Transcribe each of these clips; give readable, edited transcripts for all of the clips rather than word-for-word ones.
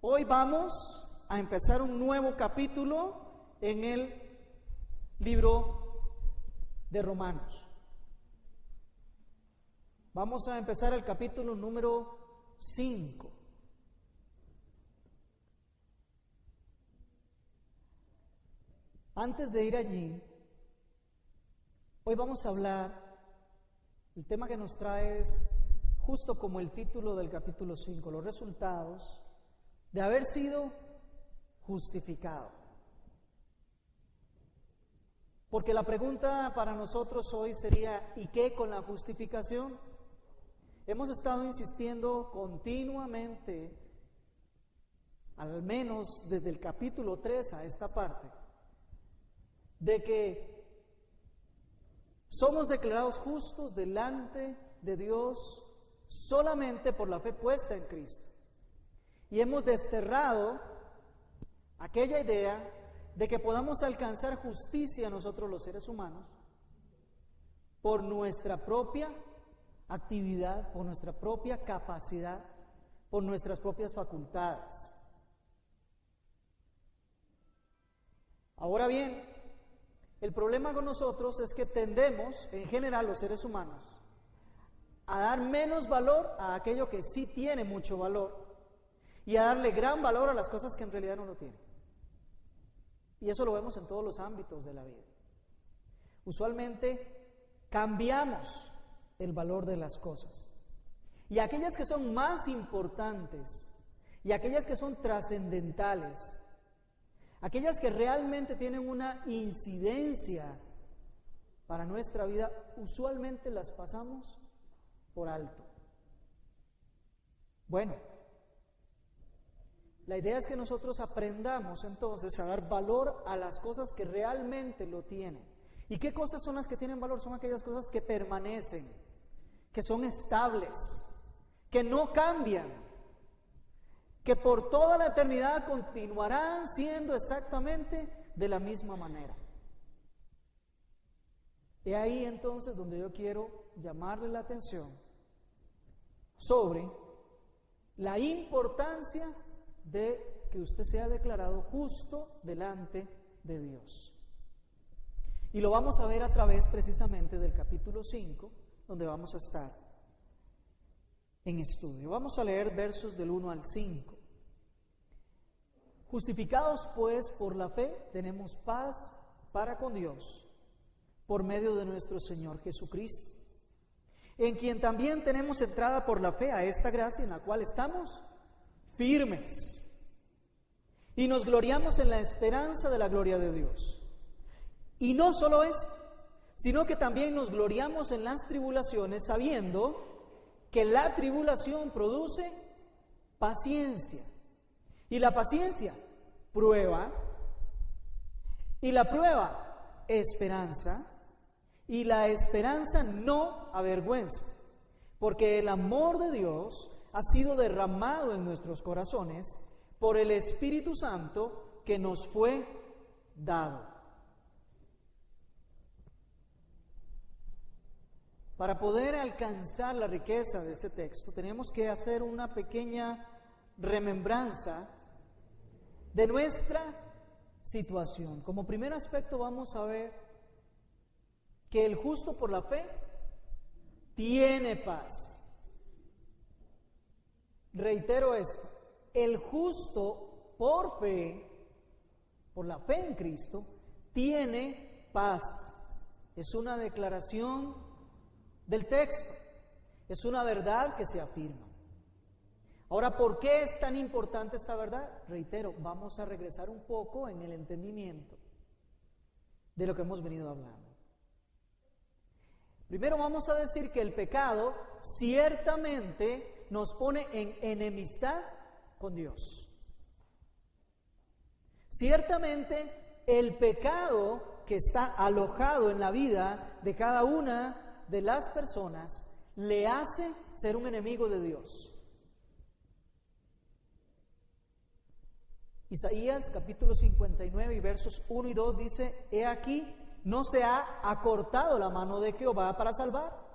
Hoy vamos a empezar un nuevo capítulo en el libro de Romanos. Vamos a empezar el capítulo número 5. Antes de ir allí, hoy vamos a hablar, el tema que nos trae es justo como el título del capítulo 5, los resultados de haber sido justificado. Porque la pregunta para nosotros hoy sería, ¿y qué con la justificación? Hemos estado insistiendo continuamente, al menos desde el capítulo 3 a esta parte, de que somos declarados justos delante de Dios solamente por la fe puesta en Cristo. Y hemos desterrado aquella idea de que podamos alcanzar justicia nosotros los seres humanos por nuestra propia actividad, por nuestra propia capacidad, por nuestras propias facultades. Ahora bien, el problema con nosotros es que tendemos, en general los seres humanos, a dar menos valor a aquello que sí tiene mucho valor y a darle gran valor a las cosas que en realidad no lo tienen. Y eso lo vemos en todos los ámbitos de la vida. Usualmente cambiamos el valor de las cosas. Y aquellas que son más importantes y aquellas que son trascendentales, aquellas que realmente tienen una incidencia para nuestra vida, usualmente las pasamos por alto. Bueno, la idea es que nosotros aprendamos entonces a dar valor a las cosas que realmente lo tienen. ¿Y qué cosas son las que tienen valor? Son aquellas cosas que permanecen, que son estables, que no cambian, que por toda la eternidad continuarán siendo exactamente de la misma manera. He ahí entonces donde yo quiero llamarle la atención sobre la importancia de que usted sea declarado justo delante de Dios. Y lo vamos a ver a través precisamente del capítulo 5, donde vamos a estar en estudio. Vamos a leer versos del 1 al 5. Justificados pues por la fe, tenemos paz para con Dios, por medio de nuestro Señor Jesucristo, en quien también tenemos entrada por la fe a esta gracia en la cual estamos firmes y nos gloriamos en la esperanza de la gloria de Dios. Y no solo esto, sino que también nos gloriamos en las tribulaciones, sabiendo que la tribulación produce paciencia, y la paciencia prueba, y la prueba esperanza, y la esperanza no avergüenza, porque el amor de Dios ha sido derramado en nuestros corazones por el Espíritu Santo que nos fue dado. Para poder alcanzar la riqueza de este texto, tenemos que hacer una pequeña remembranza de nuestra situación. Como primer aspecto vamos a ver que el justo por la fe tiene paz. Reitero esto, el justo por fe, por la fe en Cristo, tiene paz. Es una declaración del texto, es una verdad que se afirma. Ahora, ¿por qué es tan importante esta verdad? Reitero, vamos a regresar un poco en el entendimiento de lo que hemos venido hablando. Primero vamos a decir que el pecado ciertamente nos pone en enemistad con Dios. Ciertamente el pecado que está alojado en la vida de cada una de las personas le hace ser un enemigo de Dios. Isaías capítulo 59 y versos 1 y 2 dice: He aquí, no se ha acortado la mano de Jehová para salvar,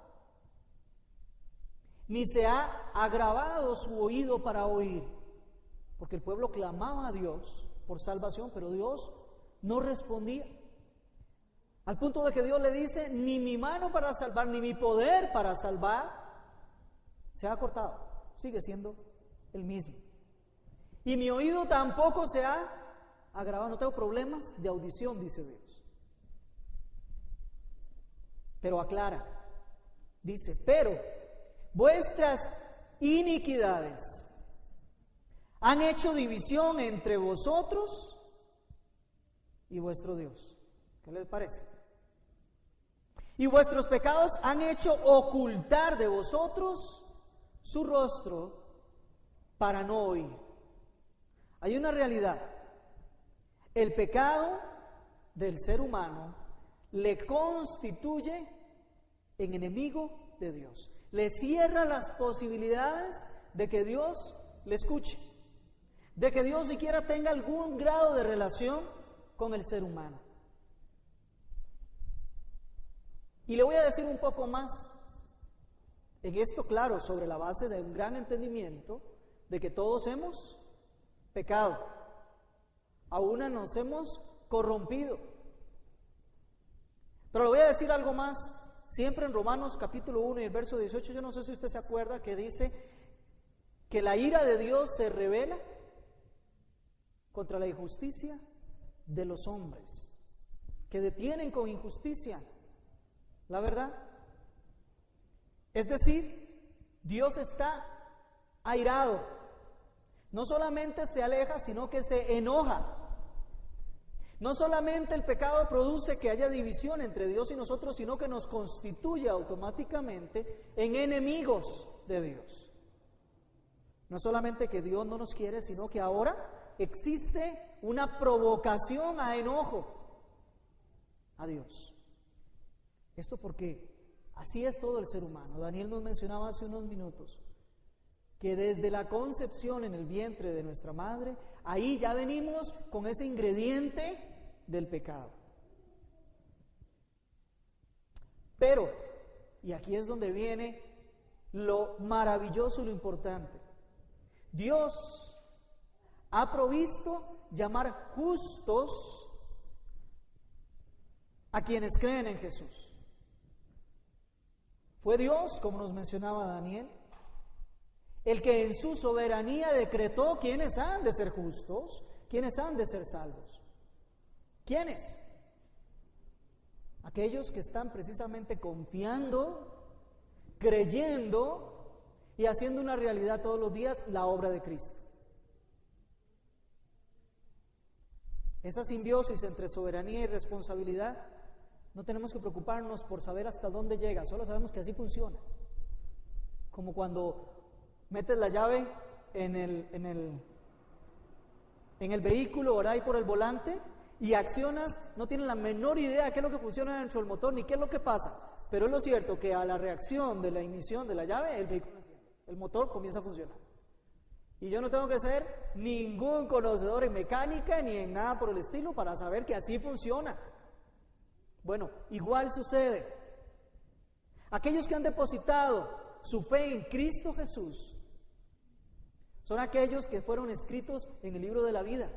ni se ha agravado su oído para oír. porque el pueblo clamaba a Dios por salvación, pero Dios no respondía. Al punto de que Dios le dice, ni mi mano para salvar, ni mi poder para salvar, se ha cortado, sigue siendo el mismo. Y mi oído tampoco se ha agravado, no tengo problemas de audición, dice Dios. Pero aclara, dice, pero vuestras iniquidades han hecho división entre vosotros y vuestro Dios. ¿Qué les parece? Y vuestros pecados han hecho ocultar de vosotros su rostro para no oír. Hay una realidad. El pecado del ser humano le constituye en enemigo de Dios. Le cierra las posibilidades de que Dios le escuche, de que Dios siquiera tenga algún grado de relación con el ser humano. Y le voy a decir un poco más en esto, claro, sobre la base de un gran entendimiento de que todos hemos pecado, aún nos hemos corrompido. Pero le voy a decir algo más, siempre en Romanos capítulo 1 y el verso 18, yo no sé si usted se acuerda que dice que la ira de Dios se revela contra la injusticia de los hombres, que detienen con injusticia la verdad. Es decir, Dios está airado. No solamente se aleja, sino que se enoja. No solamente el pecado produce que haya división entre Dios y nosotros, sino que nos constituye automáticamente en enemigos de Dios. No solamente que Dios no nos quiere, sino que ahora existe una provocación a enojo a Dios. Esto porque así es todo el ser humano. Daniel nos mencionaba hace unos minutos que desde la concepción en el vientre de nuestra madre, ahí ya venimos con ese ingrediente del pecado. Pero, y aquí es donde viene lo maravilloso y lo importante, Dios ha provisto llamar justos a quienes creen en Jesús. Fue Dios, como nos mencionaba Daniel, el que en su soberanía decretó quiénes han de ser justos, quiénes han de ser salvos. ¿Quiénes? Aquellos que están precisamente confiando, creyendo y haciendo una realidad todos los días la obra de Cristo. Esa simbiosis entre soberanía y responsabilidad, no tenemos que preocuparnos por saber hasta dónde llega, solo sabemos que así funciona. Como cuando metes la llave en el vehículo, ¿verdad? Y por el volante, y accionas, no tienes la menor idea de qué es lo que funciona dentro del motor, ni qué es lo que pasa. Pero es lo cierto que a la reacción de la ignición de la llave, el vehículo enciende, el motor comienza a funcionar. Y yo no tengo que ser ningún conocedor en mecánica ni en nada por el estilo para saber que así funciona. Bueno, igual sucede. Aquellos que han depositado su fe en Cristo Jesús son aquellos que fueron escritos en el libro de la vida.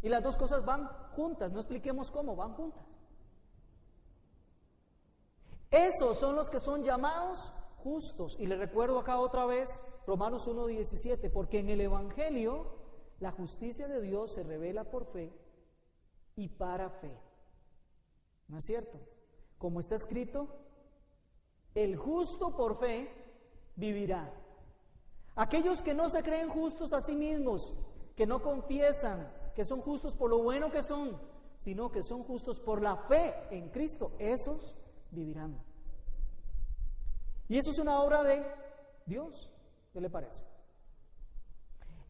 Y las dos cosas van juntas, no expliquemos cómo, van juntas. Esos son los que son llamados justos. Y les recuerdo acá otra vez Romanos 1:17, porque en el Evangelio la justicia de Dios se revela por fe y para fe. ¿No es cierto? Como está escrito, el justo por fe vivirá. Aquellos que no se creen justos a sí mismos, que no confiesan que son justos por lo bueno que son, sino que son justos por la fe en Cristo, esos vivirán. Y eso es una obra de Dios, ¿qué le parece?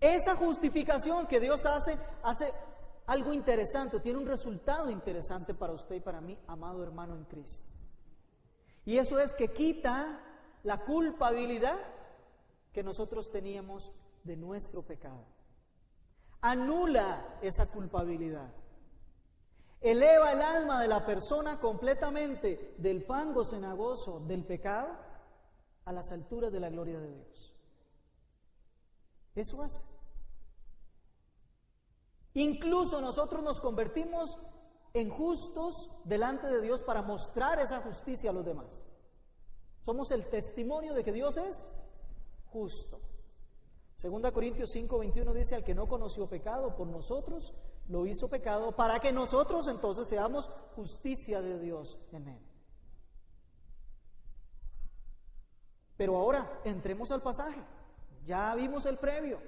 Esa justificación que Dios hace algo interesante, tiene un resultado interesante para usted y para mí, amado hermano en Cristo. Y eso es que quita la culpabilidad que nosotros teníamos de nuestro pecado. Anula esa culpabilidad. Eleva el alma de la persona completamente del fango cenagoso del pecado a las alturas de la gloria de Dios. Eso hace. Incluso nosotros nos convertimos en justos delante de Dios para mostrar esa justicia a los demás. Somos el testimonio de que Dios es justo. 2 Corintios 5:21 dice: al que no conoció pecado, por nosotros lo hizo pecado, para que nosotros entonces seamos justicia de Dios en él. Pero ahora entremos al pasaje. Ya vimos el previo.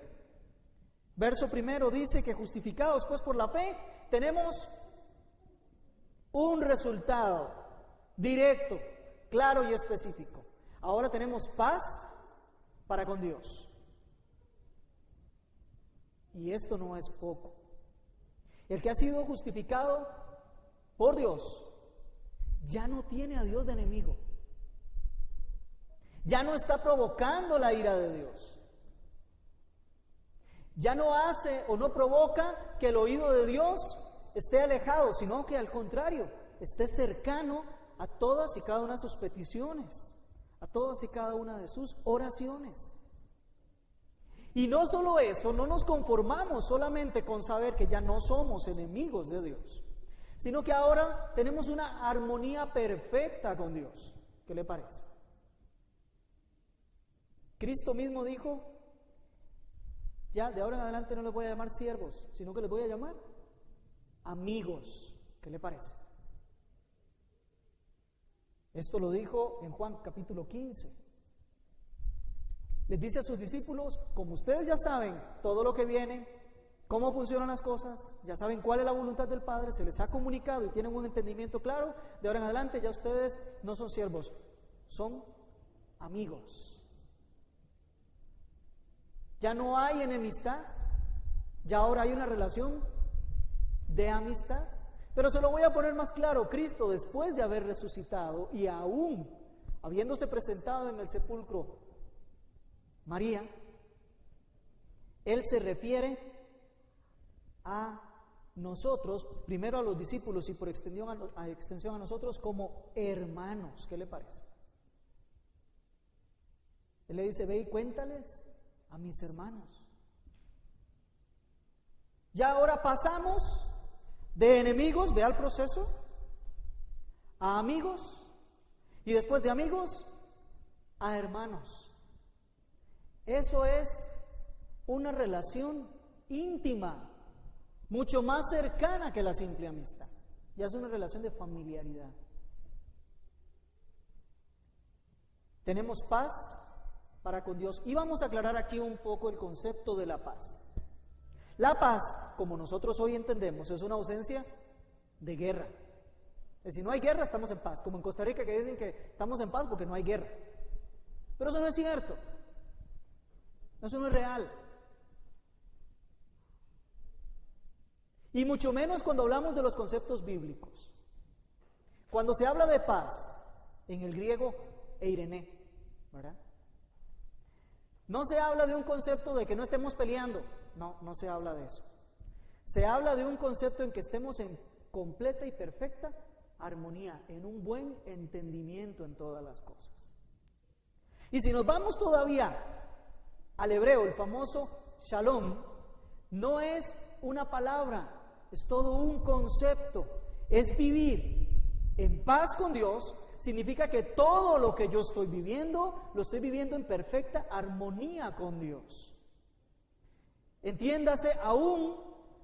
Verso 1 dice que justificados pues por la fe, tenemos un resultado directo, claro y específico. Ahora tenemos paz para con Dios. Y esto no es poco. El que ha sido justificado por Dios ya no tiene a Dios de enemigo. Ya no está provocando la ira de Dios. Ya no hace o no provoca que el oído de Dios esté alejado, sino que al contrario, esté cercano a todas y cada una de sus peticiones, a todas y cada una de sus oraciones. Y no solo eso, no nos conformamos solamente con saber que ya no somos enemigos de Dios, sino que ahora tenemos una armonía perfecta con Dios. ¿Qué le parece? Cristo mismo dijo: ya de ahora en adelante no les voy a llamar siervos, sino que les voy a llamar amigos. ¿Qué le parece? Esto lo dijo en Juan capítulo 15. Les dice a sus discípulos: como ustedes ya saben todo lo que viene, cómo funcionan las cosas, ya saben cuál es la voluntad del Padre, se les ha comunicado y tienen un entendimiento claro, de ahora en adelante ya ustedes no son siervos, son amigos. Ya no hay enemistad, ya ahora hay una relación de amistad. Pero se lo voy a poner más claro: Cristo, después de haber resucitado y aún habiéndose presentado en el sepulcro María, Él se refiere a nosotros, primero a los discípulos y por extensión a nosotros, como hermanos. ¿Qué le parece? Él le dice: ve y cuéntales a mis hermanos. Ya ahora pasamos de enemigos, vea el proceso, a amigos, y después de amigos a hermanos. Eso es una relación íntima, mucho más cercana que la simple amistad. Ya es una relación de familiaridad. Tenemos paz para con Dios. Y vamos a aclarar aquí un poco el concepto de la paz. La paz, como nosotros hoy entendemos, es una ausencia de guerra. Es decir, no hay guerra, estamos en paz. Como en Costa Rica, que dicen que estamos en paz porque no hay guerra. Pero eso no es cierto. Eso no es real. Y mucho menos cuando hablamos de los conceptos bíblicos. Cuando se habla de paz, en el griego, eirene, ¿verdad? No se habla de un concepto de que no estemos peleando. No se habla de eso. Se habla de un concepto en que estemos en completa y perfecta armonía, en un buen entendimiento en todas las cosas. Y si nos vamos todavía al hebreo, el famoso shalom, no es una palabra, es todo un concepto. Es vivir en paz con Dios. Significa que todo lo que yo estoy viviendo, lo estoy viviendo en perfecta armonía con Dios. Entiéndase, aún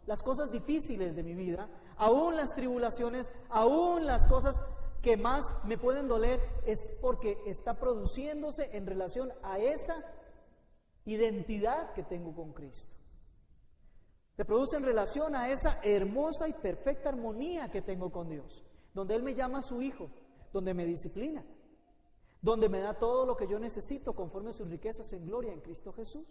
las cosas difíciles de mi vida, aún las tribulaciones, aún las cosas que más me pueden doler, es porque está produciéndose en relación a esa identidad que tengo con Cristo. Se produce en relación a esa hermosa y perfecta armonía que tengo con Dios, donde Él me llama su hijo, donde me disciplina, donde me da todo lo que yo necesito conforme a sus riquezas en gloria en Cristo Jesús.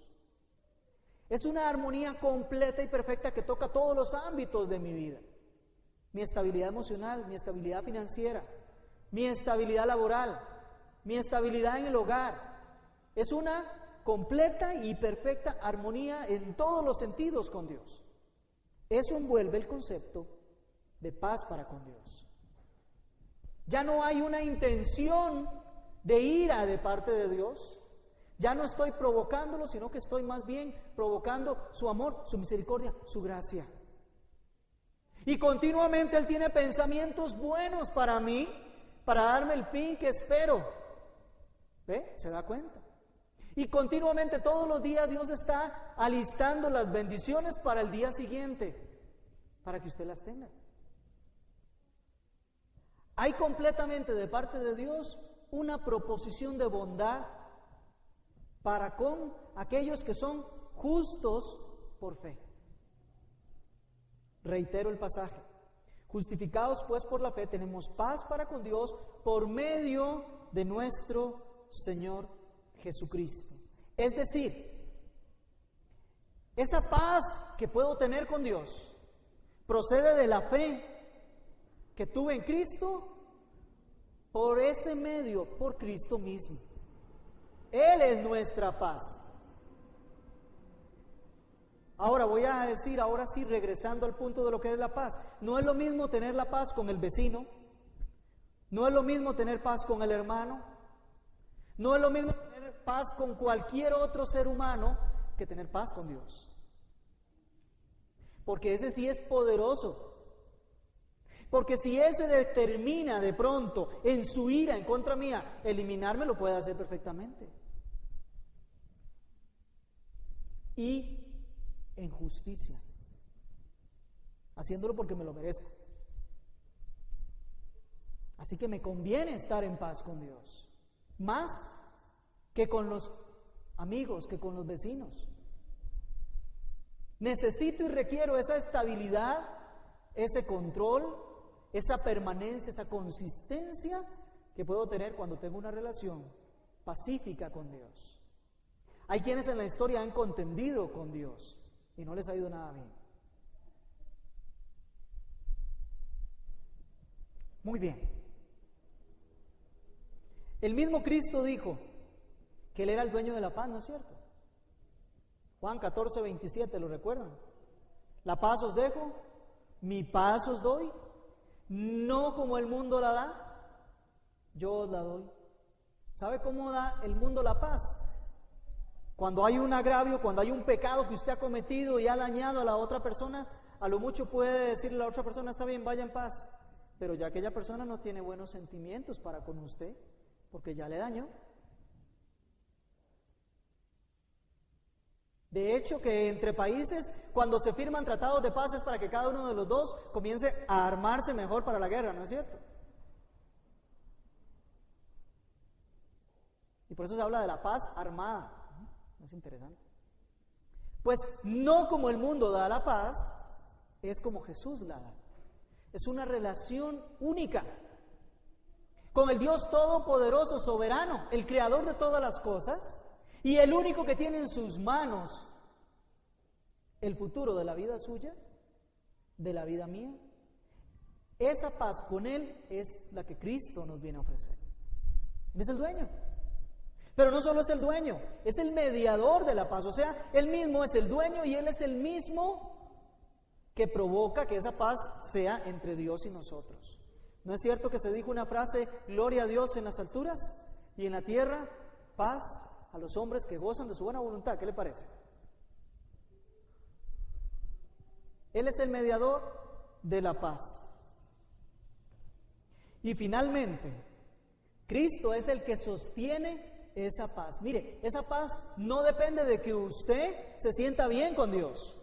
Es una armonía completa y perfecta que toca todos los ámbitos de mi vida. Mi estabilidad emocional, mi estabilidad financiera, mi estabilidad laboral, mi estabilidad en el hogar. Es una completa y perfecta armonía en todos los sentidos con Dios. Eso envuelve el concepto de paz para con Dios. Ya no hay una intención de ira de parte de Dios. Ya no estoy provocándolo, sino que estoy más bien provocando su amor, su misericordia, su gracia. Y continuamente Él tiene pensamientos buenos para mí, para darme el fin que espero. ¿Ve? ¿Se da cuenta? Y continuamente todos los días Dios está alistando las bendiciones para el día siguiente, para que usted las tenga. Hay completamente de parte de Dios una proposición de bondad para con aquellos que son justos por fe. Reitero el pasaje. Justificados pues por la fe, tenemos paz para con Dios por medio de nuestro Señor Jesucristo. Es decir, esa paz que puedo tener con Dios procede de la fe que tuve en Cristo, por ese medio, por Cristo mismo. Él es nuestra paz. Ahora voy a decir, ahora sí, regresando al punto de lo que es la paz. No es lo mismo tener la paz con el vecino, no es lo mismo tener paz con el hermano, no es lo mismo tener paz con cualquier otro ser humano que tener paz con Dios. Porque ese sí es poderoso. Porque si ese determina de pronto en su ira en contra mía eliminarme, lo puede hacer perfectamente. Y en justicia, haciéndolo porque me lo merezco. Así que me conviene estar en paz con Dios, más que con los amigos, que con los vecinos. Necesito y requiero esa estabilidad, ese control, esa permanencia, esa consistencia que puedo tener cuando tengo una relación pacífica con Dios. Hay quienes en la historia han contendido con Dios y no les ha ido nada bien. Muy bien. El mismo Cristo dijo que Él era el dueño de la paz, ¿no es cierto? Juan 14, 27, ¿lo recuerdan? La paz os dejo, mi paz os doy, no como el mundo la da, yo os la doy. ¿Sabe cómo da el mundo la paz? Cuando hay un agravio, cuando hay un pecado que usted ha cometido y ha dañado a la otra persona, a lo mucho puede decirle a la otra persona, está bien, vaya en paz, pero ya aquella persona no tiene buenos sentimientos para con usted, porque ya le dañó. De hecho, que entre países, cuando se firman tratados de paz es para que cada uno de los dos comience a armarse mejor para la guerra, ¿no es cierto? Y por eso se habla de la paz armada. ¿No es interesante? Pues no como el mundo da la paz, es como Jesús la da. Es una relación única con el Dios todopoderoso, soberano, el creador de todas las cosas, y el único que tiene en sus manos el futuro de la vida suya, de la vida mía. Esa paz con Él es la que Cristo nos viene a ofrecer. Él es el dueño. Pero no solo es el dueño, es el mediador de la paz. O sea, Él mismo es el dueño y Él es el mismo que provoca que esa paz sea entre Dios y nosotros. ¿No es cierto que se dijo una frase, gloria a Dios en las alturas y en la tierra, paz a los hombres que gozan de su buena voluntad? ¿Qué le parece? Él es el mediador de la paz. Y finalmente, Cristo es el que sostiene esa paz. Mire, esa paz no depende de que usted se sienta bien con Dios.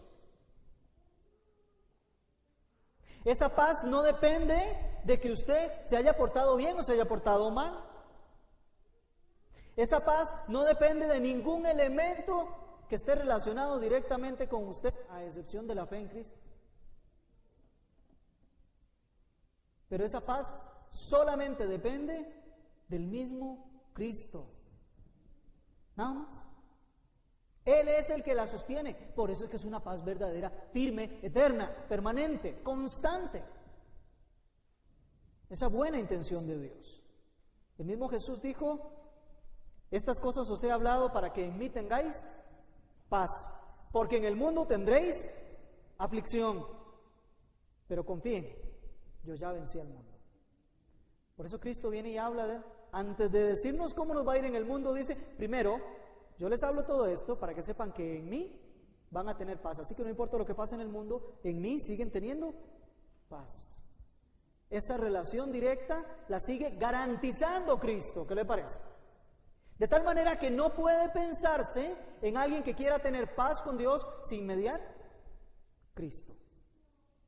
Esa paz no depende de que usted se haya portado bien o se haya portado mal. Esa paz no depende de ningún elemento que esté relacionado directamente con usted, a excepción de la fe en Cristo. Pero esa paz solamente depende del mismo Cristo. Nada más. Él es el que la sostiene. Por eso es que es una paz verdadera, firme, eterna, permanente, constante. Esa buena intención de Dios. El mismo Jesús dijo, estas cosas os he hablado para que en mí tengáis paz, porque en el mundo tendréis aflicción, pero confíen, yo ya vencí al mundo. Por eso Cristo viene y habla antes de decirnos cómo nos va a ir en el mundo, dice, primero, yo les hablo todo esto para que sepan que en mí van a tener paz, así que no importa lo que pase en el mundo, en mí siguen teniendo paz. Esa relación directa la sigue garantizando Cristo. ¿Qué le parece? De tal manera que no puede pensarse en alguien que quiera tener paz con Dios sin mediar Cristo.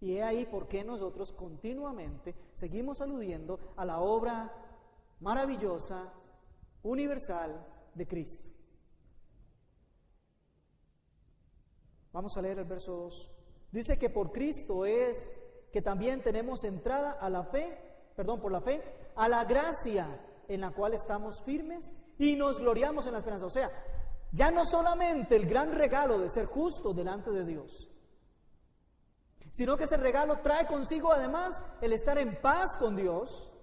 Y he ahí por qué nosotros continuamente seguimos aludiendo a la obra maravillosa, universal de Cristo. Vamos a leer el verso 2. Dice que por Cristo es que también tenemos entrada a la fe, por la fe, a la gracia en la cual estamos firmes y nos gloriamos en la esperanza. O sea, ya no solamente el gran regalo de ser justos delante de Dios, sino que ese regalo trae consigo además el estar en paz con Dios,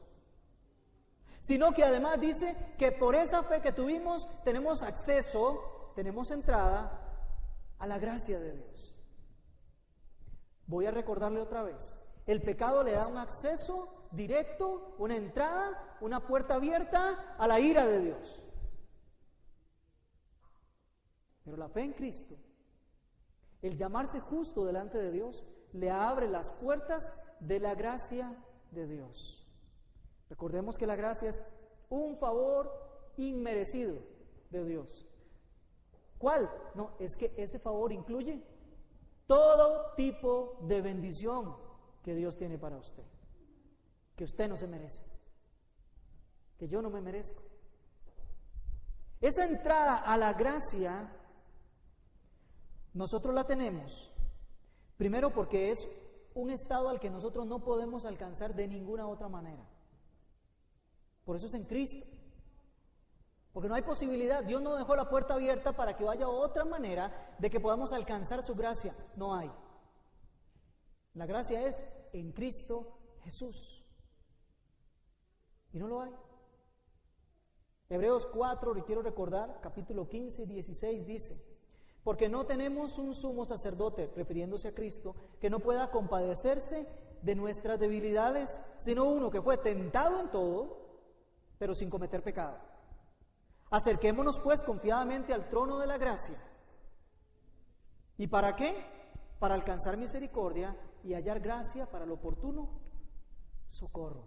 sino que además dice que por esa fe que tuvimos tenemos acceso, tenemos entrada a la gracia de Dios. Voy a recordarle otra vez, el pecado le da un acceso directo, una entrada, una puerta abierta a la ira de Dios. Pero la fe en Cristo, el llamarse justo delante de Dios, le abre las puertas de la gracia de Dios. Recordemos que la gracia es un favor inmerecido de Dios. ¿Cuál? No, es que ese favor incluye todo tipo de bendición que Dios tiene para usted, que usted no se merece, que yo no me merezco. Esa entrada a la gracia nosotros la tenemos, primero porque es un estado al que nosotros no podemos alcanzar de ninguna otra manera. Por eso es en Cristo. Porque no hay posibilidad, Dios no dejó la puerta abierta para que haya otra manera de que podamos alcanzar su gracia. No hay. La gracia es en Cristo Jesús. Y no lo hay. Hebreos 4, le quiero recordar, capítulo 15 y 16 dice: porque no tenemos un sumo sacerdote, refiriéndose a Cristo, que no pueda compadecerse de nuestras debilidades, sino uno que fue tentado en todo, pero sin cometer pecado. Acerquémonos pues confiadamente al trono de la gracia. ¿Y para qué? Para alcanzar misericordia y hallar gracia para el oportuno socorro.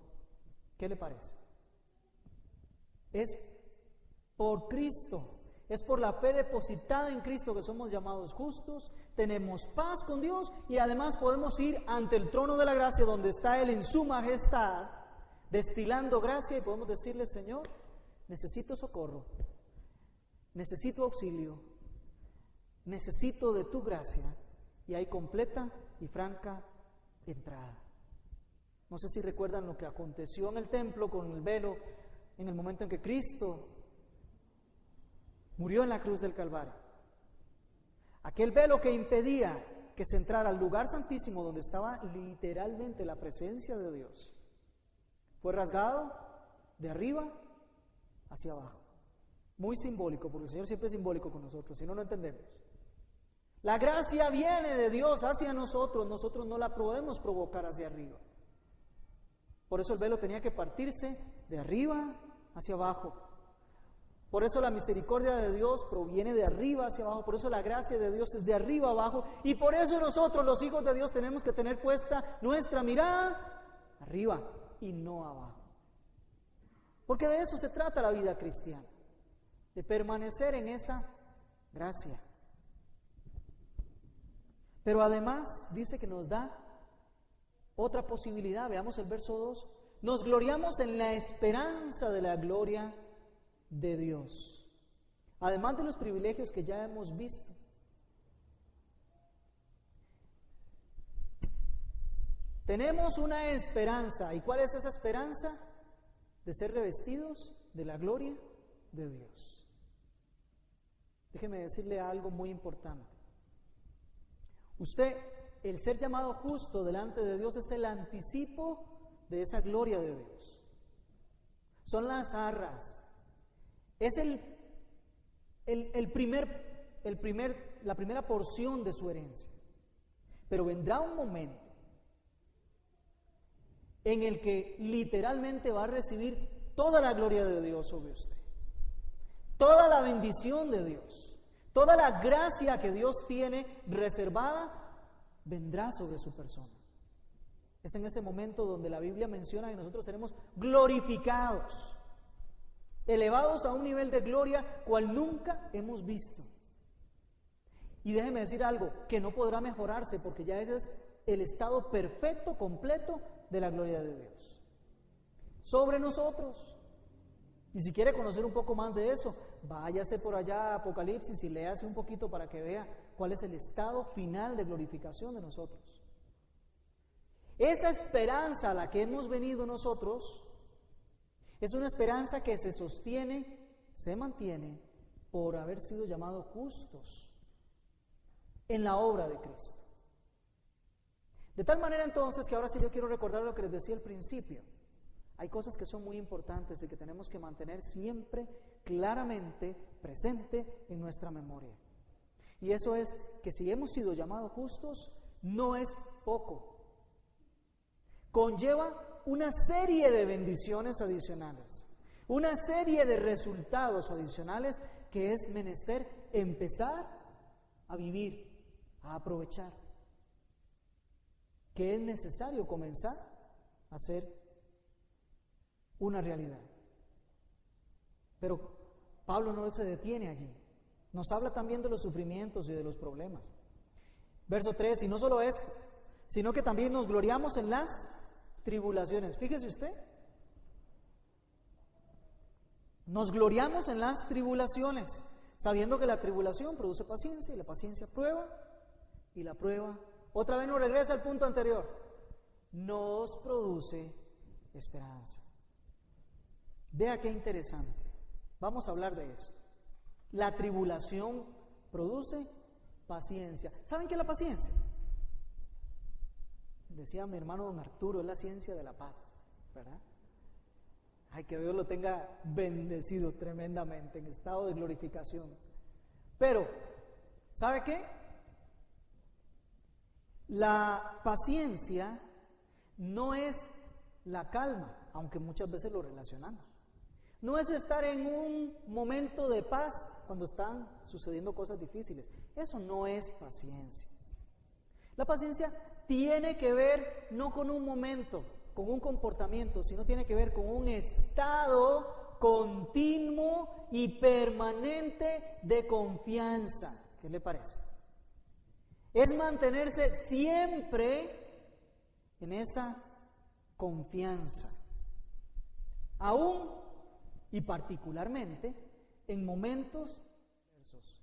¿Qué le parece? Es por Cristo, es por la fe depositada en Cristo que somos llamados justos, tenemos paz con Dios y además podemos ir ante el trono de la gracia donde está Él en su majestad, destilando gracia, y podemos decirle: Señor, necesito socorro, necesito auxilio, necesito de tu gracia, y hay completa y franca entrada. No sé si recuerdan lo que aconteció en el templo con el velo en el momento en que Cristo murió en la cruz del Calvario. Aquel velo que impedía que se entrara al lugar santísimo donde estaba literalmente la presencia de Dios, fue rasgado de arriba hacia abajo. Muy simbólico, porque el Señor siempre es simbólico con nosotros, si no, no entendemos. La gracia viene de Dios hacia nosotros, nosotros no la podemos provocar hacia arriba. Por eso el velo tenía que partirse de arriba hacia abajo. Por eso la misericordia de Dios proviene de arriba hacia abajo, por eso la gracia de Dios es de arriba abajo, y por eso nosotros, los hijos de Dios, tenemos que tener puesta nuestra mirada arriba y no abajo. Porque de eso se trata la vida cristiana, de permanecer en esa gracia. Pero además dice que nos da otra posibilidad. Veamos el verso 2. Nos gloriamos en la esperanza de la gloria de Dios, además de los privilegios que ya hemos visto. Tenemos una esperanza. ¿Y cuál es esa esperanza? De ser revestidos de la gloria de Dios. Déjeme decirle algo muy importante. Usted, el ser llamado justo delante de Dios, es el anticipo de esa gloria de Dios. Son las arras. Es la primera porción de su herencia. Pero vendrá un momento en el que literalmente va a recibir toda la gloria de Dios sobre usted, toda la bendición de Dios, toda la gracia que Dios tiene reservada, vendrá sobre su persona. Es en ese momento donde la Biblia menciona que nosotros seremos glorificados, elevados a un nivel de gloria cual nunca hemos visto. Y déjeme decir algo, que no podrá mejorarse, porque ya ese es el estado perfecto, completo de la gloria de Dios sobre nosotros. Y si quiere conocer un poco más de eso, váyase por allá a Apocalipsis y léase un poquito para que vea cuál es el estado final de glorificación de nosotros. Esa esperanza a la que hemos venido nosotros es una esperanza que se sostiene, se mantiene por haber sido llamados justos en la obra de Cristo. De tal manera entonces que ahora sí yo quiero recordar lo que les decía al principio. Hay cosas que son muy importantes y que tenemos que mantener siempre claramente presente en nuestra memoria. Y eso es que si hemos sido llamados justos, no es poco. Conlleva una serie de bendiciones adicionales, una serie de resultados adicionales que es menester empezar a vivir, a aprovechar, que es necesario comenzar a hacer una realidad. Pero Pablo no se detiene allí, nos habla también de los sufrimientos y de los problemas. Verso 3, y no solo esto, sino que también nos gloriamos en las tribulaciones. Fíjese usted, nos gloriamos en las tribulaciones, sabiendo que la tribulación produce paciencia y la paciencia prueba y la prueba, otra vez nos regresa al punto anterior, nos produce esperanza. Vea qué interesante, vamos a hablar de esto. La tribulación produce paciencia. ¿Saben qué es la paciencia? Decía mi hermano don Arturo, es la ciencia de la paz, ¿verdad? Ay, que Dios lo tenga bendecido tremendamente, en estado de glorificación. Pero, ¿sabe qué? La paciencia no es la calma, aunque muchas veces lo relacionamos. No es estar en un momento de paz cuando están sucediendo cosas difíciles. Eso no es paciencia. La paciencia tiene que ver no con un momento, con un comportamiento, sino tiene que ver con un estado continuo y permanente de confianza. ¿Qué le parece? Es mantenerse siempre en esa confianza, aún y particularmente en momentos adversos,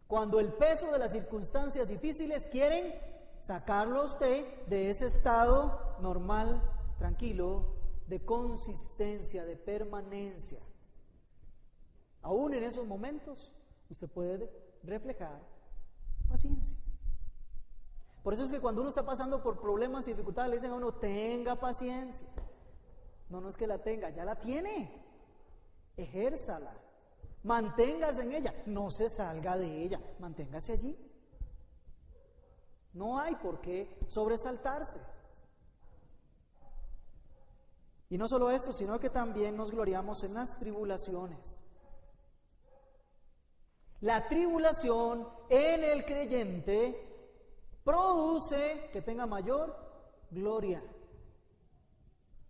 cuando el peso de las circunstancias difíciles quieren sacarlo a usted de ese estado normal, tranquilo, de consistencia, de permanencia. Aún en esos momentos usted puede reflejar paciencia. Por eso es que cuando uno está pasando por problemas y dificultades, le dicen a uno, tenga paciencia. No, no es que la tenga, ya la tiene. Ejérzala, manténgase en ella, no se salga de ella, manténgase allí. No hay por qué sobresaltarse. Y no solo esto, sino que también nos gloriamos en las tribulaciones. La tribulación en el creyente produce que tenga mayor gloria.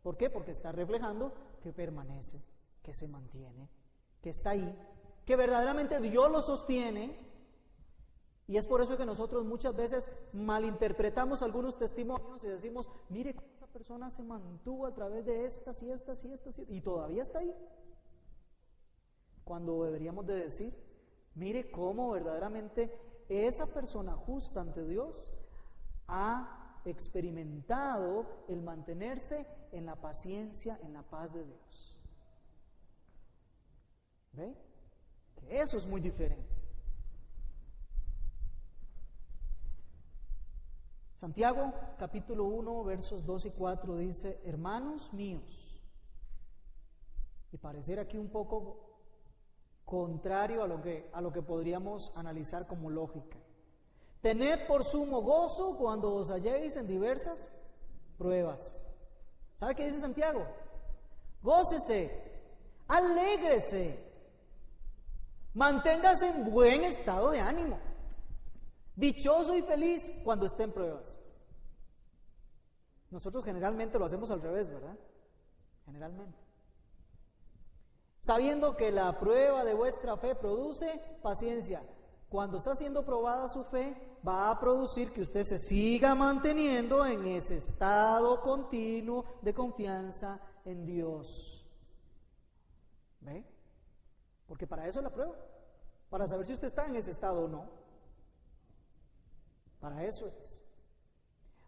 ¿Por qué? Porque está reflejando que permanece, que se mantiene, que está ahí, que verdaderamente Dios lo sostiene. Y es por eso que nosotros muchas veces malinterpretamos algunos testimonios y decimos, mire cómo esa persona se mantuvo a través de estas y estas y estas y todavía está ahí. Cuando deberíamos de decir, mire cómo verdaderamente esa persona justa ante Dios ha experimentado el mantenerse en la paciencia, en la paz de Dios. ¿Ve? Que eso es muy diferente. Santiago, capítulo 1, versos 2 y 4 dice, hermanos míos, y parecer aquí un poco contrario a lo que podríamos analizar como lógica. Tened por sumo gozo cuando os halléis en diversas pruebas. ¿Sabe qué dice Santiago? Gócese, alégrese, manténgase en buen estado de ánimo. Dichoso y feliz cuando esté en pruebas. Nosotros generalmente lo hacemos al revés, ¿verdad? Generalmente. Sabiendo que la prueba de vuestra fe produce paciencia. Cuando está siendo probada su fe, va a producir que usted se siga manteniendo en ese estado continuo de confianza en Dios. ¿Ve? Porque para eso es la prueba, para saber si usted está en ese estado o no. Para eso es.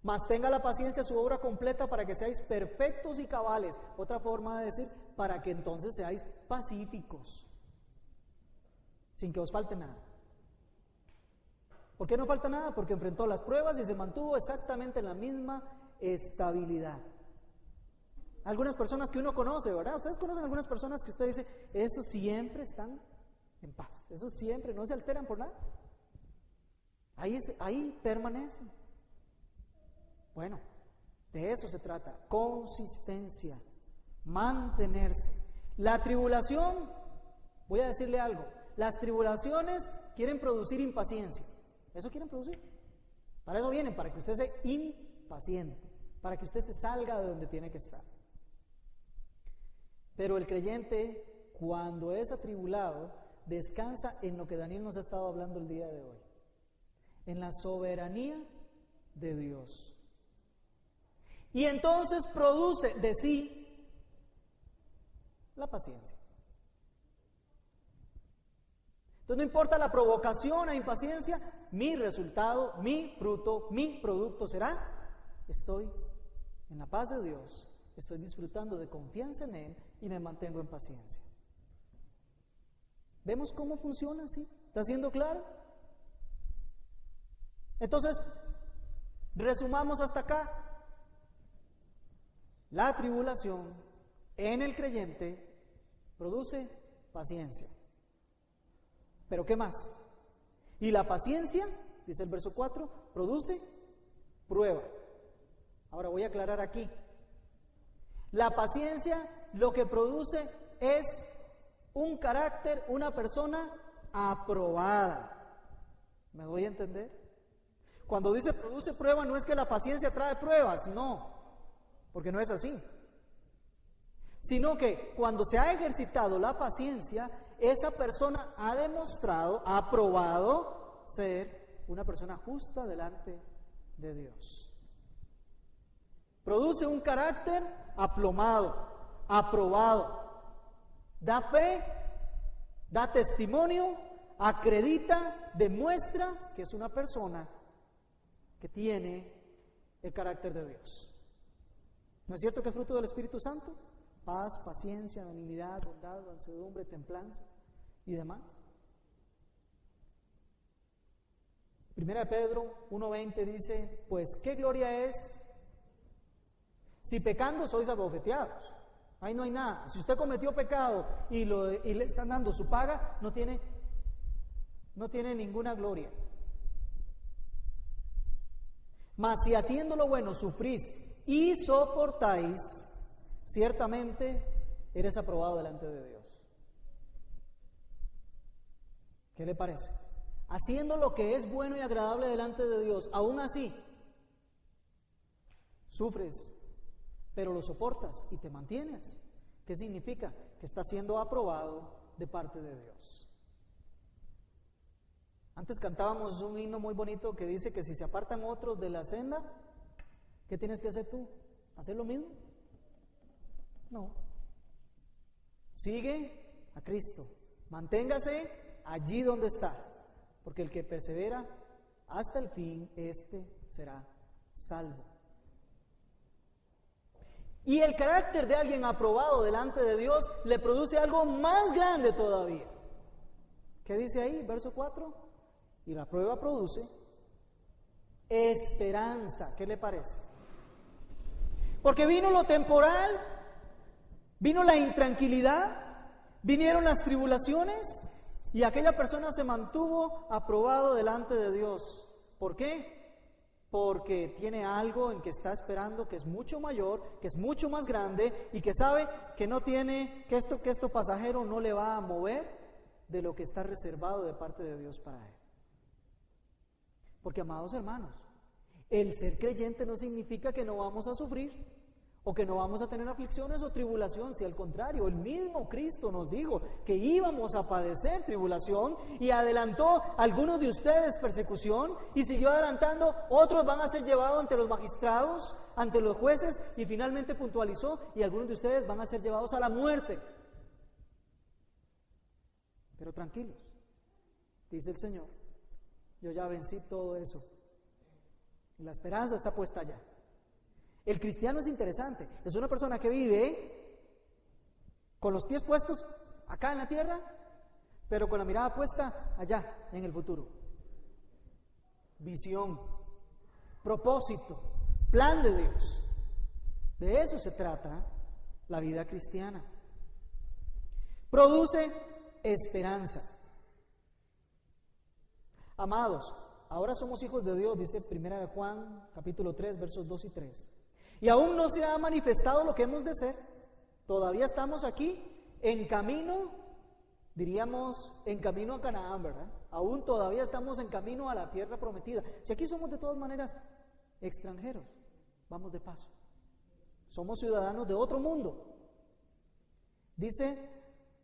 Mas tenga la paciencia su obra completa para que seáis perfectos y cabales. Otra forma de decir, para que entonces seáis pacíficos, sin que os falte nada. ¿Por qué no falta nada? Porque enfrentó las pruebas y se mantuvo exactamente en la misma estabilidad. Algunas personas que uno conoce, ¿verdad? Ustedes conocen algunas personas que usted dice, esos siempre están en paz, esos siempre no se alteran por nada. Ahí permanecen. Bueno, de eso se trata, consistencia, mantenerse. La tribulación, voy a decirle algo, las tribulaciones quieren producir impaciencia, eso quieren producir. Para eso vienen, para que usted sea impaciente, para que usted se salga de donde tiene que estar. Pero el creyente, cuando es atribulado, descansa en lo que Daniel nos ha estado hablando el día de hoy, en la soberanía de Dios. Y entonces produce de sí la paciencia. Entonces no importa la provocación a impaciencia, mi resultado, mi fruto, mi producto será, estoy en la paz de Dios, estoy disfrutando de confianza en Él y me mantengo en paciencia. ¿Vemos cómo funciona así? ¿Está siendo claro? Entonces, resumamos hasta acá. La tribulación en el creyente produce paciencia. ¿Pero qué más? Y la paciencia, dice el verso 4, produce prueba. Ahora voy a aclarar aquí. La paciencia lo que produce es un carácter, una persona aprobada. ¿Me doy a entender? Cuando dice produce prueba, no es que la paciencia trae pruebas, no. Porque no es así, sino que cuando se ha ejercitado la paciencia, esa persona ha demostrado, ha probado ser una persona justa delante de Dios. Produce un carácter aplomado, aprobado, da fe, da testimonio, acredita, demuestra que es una persona que tiene el carácter de Dios. ¿No es cierto que es fruto del Espíritu Santo? Paz, paciencia, benignidad, bondad, mansedumbre, templanza y demás. Primera de Pedro 1:20 dice, pues ¿qué gloria es si pecando sois abofeteados? Ahí no hay nada. Si usted cometió pecado y le están dando su paga, no tiene ninguna gloria. Mas si haciendo lo bueno sufrís y soportáis, ciertamente eres aprobado delante de Dios. ¿Qué le parece? Haciendo lo que es bueno y agradable delante de Dios, aún así, sufres, pero lo soportas y te mantienes. ¿Qué significa? Que estás siendo aprobado de parte de Dios. Antes cantábamos un himno muy bonito que dice que si se apartan otros de la senda, ¿qué tienes que hacer tú? ¿Hacer lo mismo? No. Sigue a Cristo. Manténgase allí donde está. Porque el que persevera hasta el fin, éste será salvo. Y el carácter de alguien aprobado delante de Dios le produce algo más grande todavía. ¿Qué dice ahí? Verso 4. Y la prueba produce esperanza. ¿Qué le parece? Porque vino lo temporal, vino la intranquilidad, vinieron las tribulaciones y aquella persona se mantuvo aprobado delante de Dios. ¿Por qué? Porque tiene algo en que está esperando que es mucho mayor, que es mucho más grande y que sabe que no tiene, que esto pasajero no le va a mover de lo que está reservado de parte de Dios para él. Porque, amados hermanos, El ser creyente no significa que no vamos a sufrir o que no vamos a tener aflicciones o tribulación, si al contrario, el mismo Cristo nos dijo que íbamos a padecer tribulación y adelantó a algunos de ustedes persecución y siguió adelantando, otros van a ser llevados ante los magistrados, ante los jueces y finalmente puntualizó, y algunos de ustedes van a ser llevados a la muerte. Pero tranquilos, dice el Señor, yo ya vencí todo eso y la esperanza está puesta allá. El cristiano es interesante, es una persona que vive con los pies puestos acá en la tierra, pero con la mirada puesta allá en el futuro. Visión, propósito, plan de Dios. De eso se trata la vida cristiana. Produce esperanza. Amados, ahora somos hijos de Dios, dice 1 Juan capítulo 3, versos 2 y 3. Y aún no se ha manifestado lo que hemos de ser. Todavía estamos aquí en camino, diríamos, en camino a Canaán, ¿verdad? Aún todavía estamos en camino a la tierra prometida. Si aquí somos de todas maneras extranjeros, vamos de paso. Somos ciudadanos de otro mundo. Dice,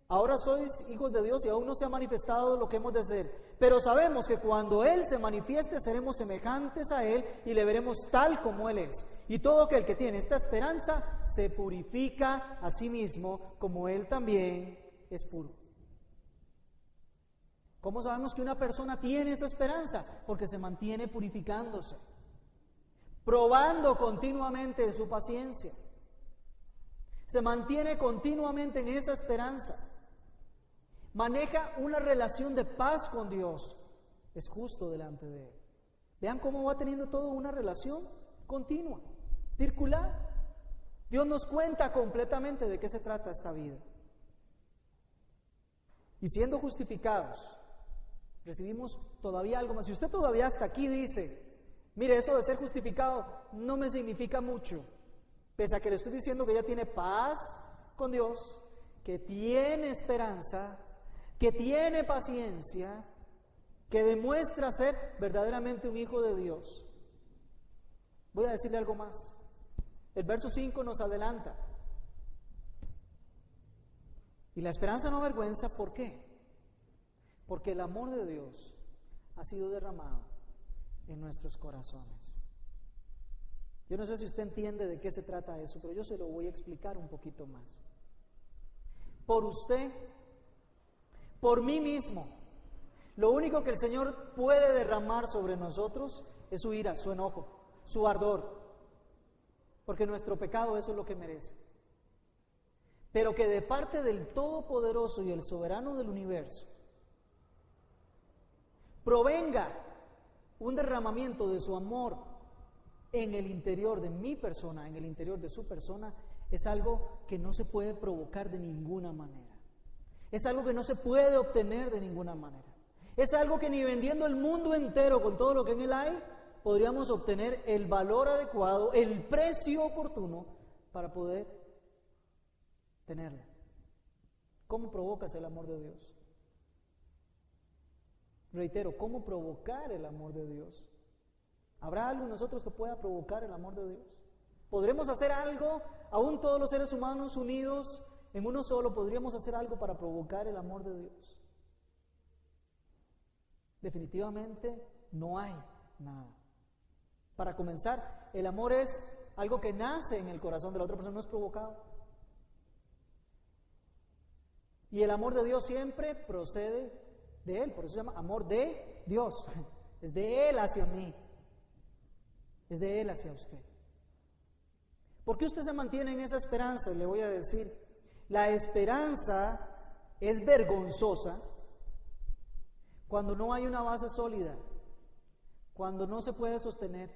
ahora sois hijos de Dios y aún no se ha manifestado lo que hemos de ser. Pero sabemos que cuando Él se manifieste seremos semejantes a Él y le veremos tal como Él es. Y todo aquel que tiene esta esperanza se purifica a sí mismo como Él también es puro. ¿Cómo sabemos que una persona tiene esa esperanza? Porque se mantiene purificándose, probando continuamente su paciencia. Se mantiene continuamente en esa esperanza. Maneja una relación de paz con Dios. Es justo delante de Él. Vean cómo va teniendo todo una relación continua, circular. Dios nos cuenta completamente de qué se trata esta vida. Y siendo justificados, recibimos todavía algo más. Si usted todavía hasta aquí dice, mire, eso de ser justificado no me significa mucho, pese a que le estoy diciendo que ya tiene paz con Dios, que tiene esperanza, que tiene paciencia, que demuestra ser verdaderamente un hijo de Dios. Voy a decirle algo más. El verso 5 nos adelanta. Y la esperanza no avergüenza, ¿por qué? Porque el amor de Dios ha sido derramado en nuestros corazones. Yo no sé si usted entiende de qué se trata eso, pero yo se lo voy a explicar un poquito más. Por usted, por mí mismo, lo único que el Señor puede derramar sobre nosotros es su ira, su enojo, su ardor, porque nuestro pecado eso es lo que merece. Pero que de parte del Todopoderoso y el Soberano del universo provenga un derramamiento de su amor en el interior de mi persona, en el interior de su persona, es algo que no se puede provocar de ninguna manera. Es algo que no se puede obtener de ninguna manera. Es algo que ni vendiendo el mundo entero con todo lo que en él hay, podríamos obtener el valor adecuado, el precio oportuno para poder tenerlo. ¿Cómo provocas el amor de Dios? Reitero, ¿cómo provocar el amor de Dios? ¿Habrá algo en nosotros que pueda provocar el amor de Dios? ¿Podremos hacer algo, aún todos los seres humanos unidos en uno solo, podríamos hacer algo para provocar el amor de Dios? Definitivamente no hay nada. Para comenzar, el amor es algo que nace en el corazón de la otra persona, no es provocado. Y el amor de Dios siempre procede de Él, por eso se llama amor de Dios. Es de Él hacia mí, es de Él hacia usted. ¿Por qué usted se mantiene en esa esperanza? Le voy a decir, la esperanza es vergonzosa cuando no hay una base sólida, cuando no se puede sostener.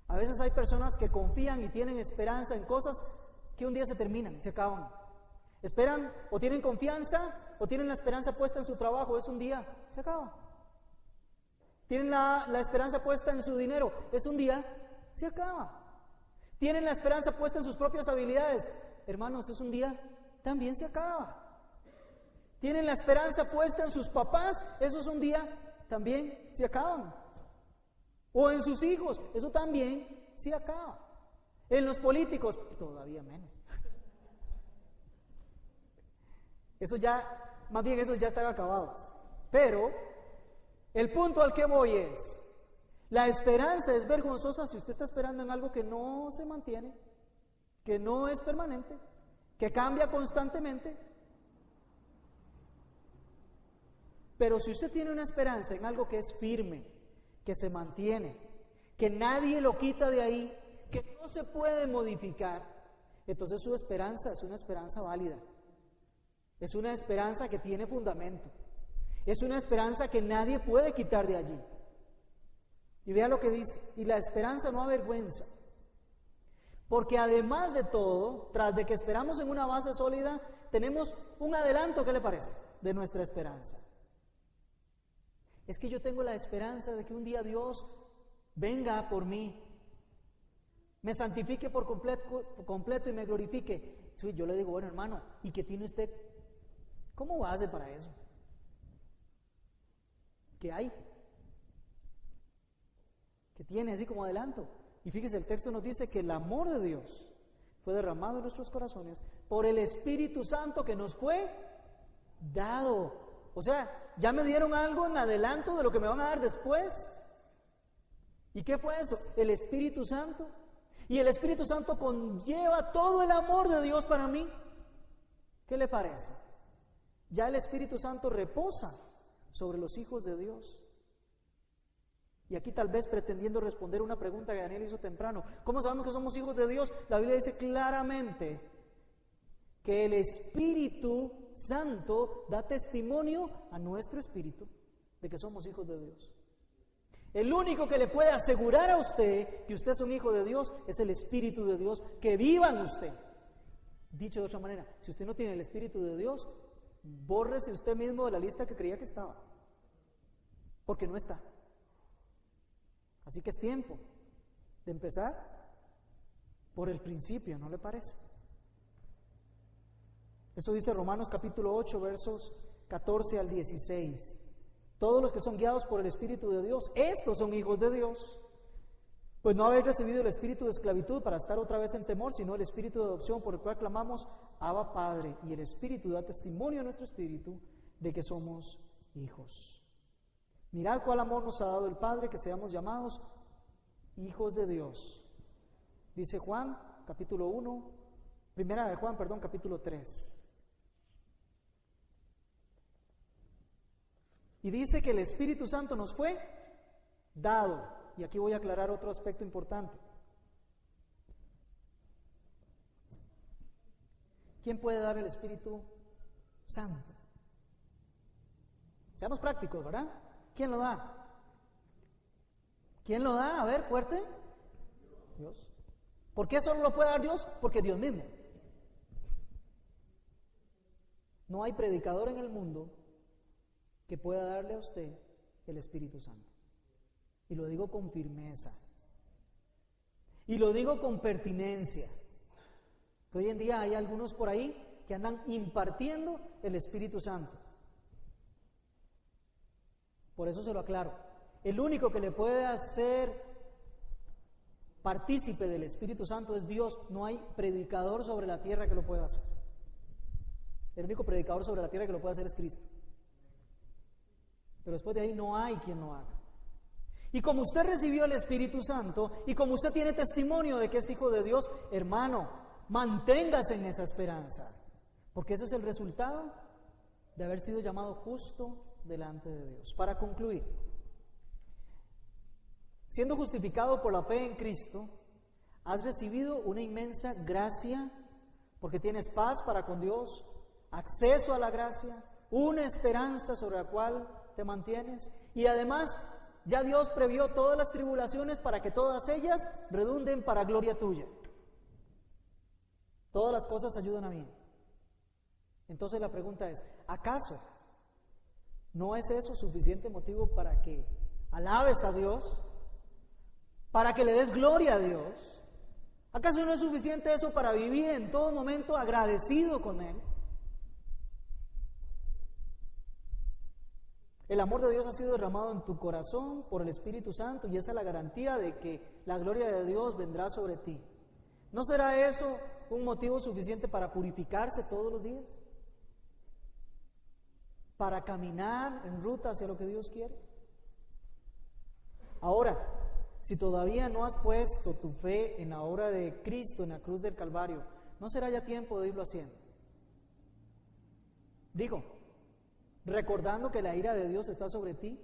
A veces hay personas que confían y tienen esperanza en cosas que un día se terminan, se acaban. Esperan o tienen confianza o tienen la esperanza puesta en su trabajo, es un día, se acaba. Tienen la esperanza puesta en su dinero, es un día, se acaba. Tienen la esperanza puesta en sus propias habilidades, hermanos, es un día, también se acaba. Tienen la esperanza puesta en sus papás, eso es un día, también se acaban. O en sus hijos, eso también sí acaba. En los políticos, todavía menos. Eso ya, más bien esos ya están acabados. Pero el punto al que voy es, la esperanza es vergonzosa si usted está esperando en algo que no se mantiene, que no es permanente, que cambia constantemente. Pero si usted tiene una esperanza en algo que es firme, que se mantiene, que nadie lo quita de ahí, que no se puede modificar, entonces su esperanza es una esperanza válida. Es una esperanza que tiene fundamento. Es una esperanza que nadie puede quitar de allí. Y vea lo que dice, y la esperanza no avergüenza. Porque además de todo, tras de que esperamos en una base sólida, tenemos un adelanto, ¿qué le parece?, de nuestra esperanza. Es que yo tengo la esperanza de que un día Dios venga por mí, me santifique por completo y me glorifique. Sí, yo le digo, bueno, hermano, ¿y qué tiene usted? ¿Cómo va a hacer para eso? ¿Qué hay? ¿Qué tiene así como adelanto? Y fíjese, el texto nos dice que el amor de Dios fue derramado en nuestros corazones por el Espíritu Santo que nos fue dado. O sea, ya me dieron algo en adelanto de lo que me van a dar después. ¿Y qué fue eso? El Espíritu Santo. Y el Espíritu Santo conlleva todo el amor de Dios para mí. ¿Qué le parece? Ya el Espíritu Santo reposa sobre los hijos de Dios. Y aquí tal vez pretendiendo responder una pregunta que Daniel hizo temprano. ¿Cómo sabemos que somos hijos de Dios? La Biblia dice claramente que el Espíritu Santo da testimonio a nuestro espíritu de que somos hijos de Dios. El único que le puede asegurar a usted que usted es un hijo de Dios es el Espíritu de Dios que viva en usted. Dicho de otra manera, si usted no tiene el Espíritu de Dios, bórrese usted mismo de la lista que creía que estaba, porque no está. Así que es tiempo de empezar por el principio, ¿no le parece? Eso dice Romanos capítulo 8, versos 14 al 16. Todos los que son guiados por el Espíritu de Dios, estos son hijos de Dios. Pues no habéis recibido el espíritu de esclavitud para estar otra vez en temor, sino el espíritu de adopción por el cual clamamos, Abba Padre. Y el Espíritu da testimonio a nuestro espíritu de que somos hijos. Mirad cuál amor nos ha dado el Padre, que seamos llamados hijos de Dios. Dice Juan, capítulo 1, primera de Juan, capítulo 3. Y dice que el Espíritu Santo nos fue dado. Y aquí voy a aclarar otro aspecto importante. ¿Quién puede dar el Espíritu Santo? Seamos prácticos, ¿verdad? ¿Quién lo da? ¿Quién lo da? A ver, fuerte. Dios. ¿Por qué solo lo puede dar Dios? Porque Dios mismo. No hay predicador en el mundo que pueda darle a usted el Espíritu Santo. Y lo digo con firmeza. Y lo digo con pertinencia. Que hoy en día hay algunos por ahí que andan impartiendo el Espíritu Santo. Por eso se lo aclaro. El único que le puede hacer partícipe del Espíritu Santo es Dios. No hay predicador sobre la tierra que lo pueda hacer. El único predicador sobre la tierra que lo puede hacer es Cristo. Pero después de ahí no hay quien lo haga. Y como usted recibió el Espíritu Santo y como usted tiene testimonio de que es hijo de Dios, hermano, manténgase en esa esperanza, porque ese es el resultado de haber sido llamado justo delante de Dios. Para concluir, siendo justificado por la fe en Cristo, has recibido una inmensa gracia, porque tienes paz para con Dios, acceso a la gracia, una esperanza sobre la cual te mantienes, y además ya Dios previó todas las tribulaciones para que todas ellas redunden para gloria tuya. Todas las cosas ayudan a bien. Entonces la pregunta es, ¿acaso no es eso suficiente motivo para que alabes a Dios? ¿Para que le des gloria a Dios? ¿Acaso no es suficiente eso para vivir en todo momento agradecido con Él? El amor de Dios ha sido derramado en tu corazón por el Espíritu Santo y esa es la garantía de que la gloria de Dios vendrá sobre ti. ¿No será eso un motivo suficiente para purificarse todos los días? Para caminar en ruta hacia lo que Dios quiere. Ahora, si todavía no has puesto tu fe en la obra de Cristo en la cruz del Calvario, ¿no será ya tiempo de irlo haciendo? Digo, recordando que la ira de Dios está sobre ti.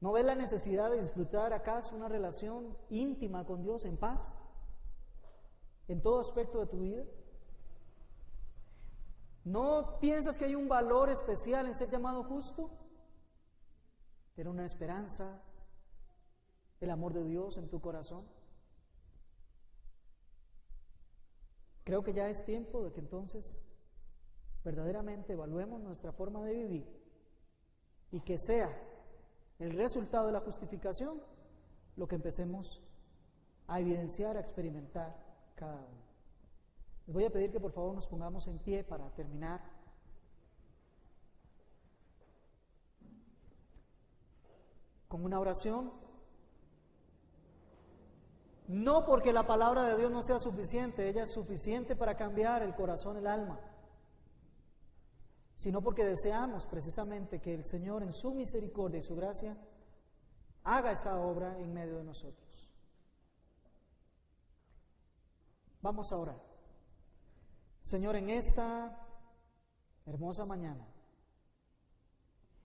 ¿No ves la necesidad de disfrutar acaso una relación íntima con Dios en paz? En todo aspecto de tu vida. ¿No piensas que hay un valor especial en ser llamado justo? Tener una esperanza, el amor de Dios en tu corazón. Creo que ya es tiempo de que entonces verdaderamente evaluemos nuestra forma de vivir y que sea el resultado de la justificación lo que empecemos a evidenciar, a experimentar cada uno. Les voy a pedir que por favor nos pongamos en pie para terminar. Con una oración, no porque la palabra de Dios no sea suficiente, ella es suficiente para cambiar el corazón, el alma, sino porque deseamos precisamente que el Señor en su misericordia y su gracia haga esa obra en medio de nosotros. Vamos a orar. Señor, en esta hermosa mañana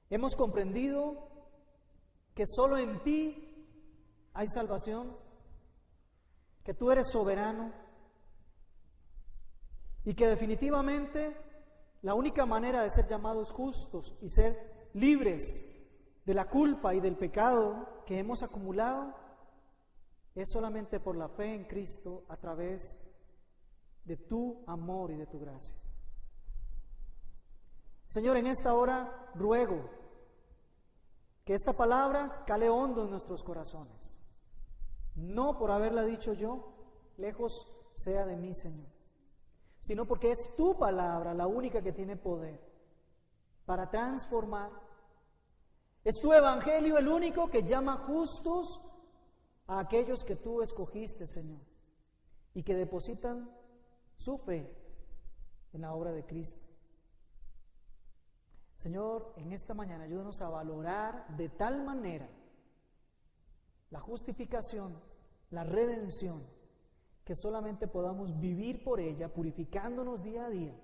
hemos comprendido que solo en ti hay salvación, que tú eres soberano y que definitivamente la única manera de ser llamados justos y ser libres de la culpa y del pecado que hemos acumulado es solamente por la fe en Cristo a través de tu amor y de tu gracia. Señor, en esta hora ruego que esta palabra cale hondo en nuestros corazones, no por haberla dicho yo, lejos sea de mí, Señor, sino porque es tu palabra la única que tiene poder para transformar. Es tu evangelio el único que llama justos a aquellos que tú escogiste, Señor, y que depositan su fe en la obra de Cristo. Señor, en esta mañana ayúdanos a valorar de tal manera la justificación, la redención, que solamente podamos vivir por ella, purificándonos día a día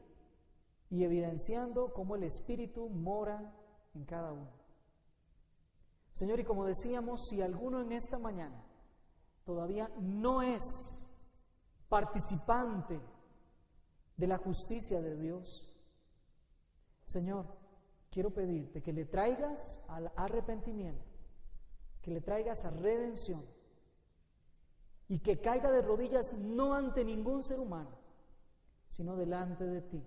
y evidenciando cómo el Espíritu mora en cada uno. Señor, y como decíamos, si alguno en esta mañana todavía no es participante de la justicia de Dios, Señor, quiero pedirte que le traigas al arrepentimiento, que le traigas a redención y que caiga de rodillas no ante ningún ser humano, sino delante de ti.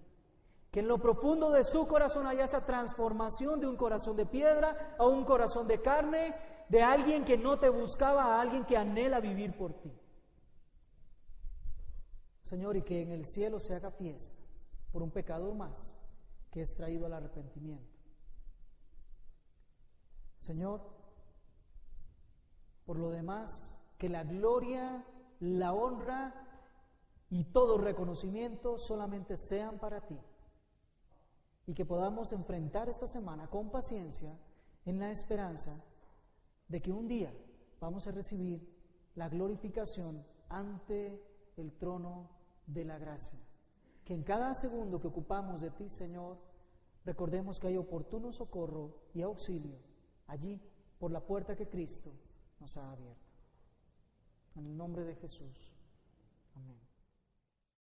Que en lo profundo de su corazón haya esa transformación de un corazón de piedra a un corazón de carne, de alguien que no te buscaba a alguien que anhela vivir por ti. Señor, y que en el cielo se haga fiesta por un pecador más que es traído al arrepentimiento. Señor, por lo demás, que la gloria, la honra y todo reconocimiento solamente sean para ti. Y que podamos enfrentar esta semana con paciencia en la esperanza de que un día vamos a recibir la glorificación ante el trono de la gracia. Que en cada segundo que ocupamos de ti, Señor, recordemos que hay oportuno socorro y auxilio allí por la puerta que Cristo nos ha abierto. En el nombre de Jesús. Amén.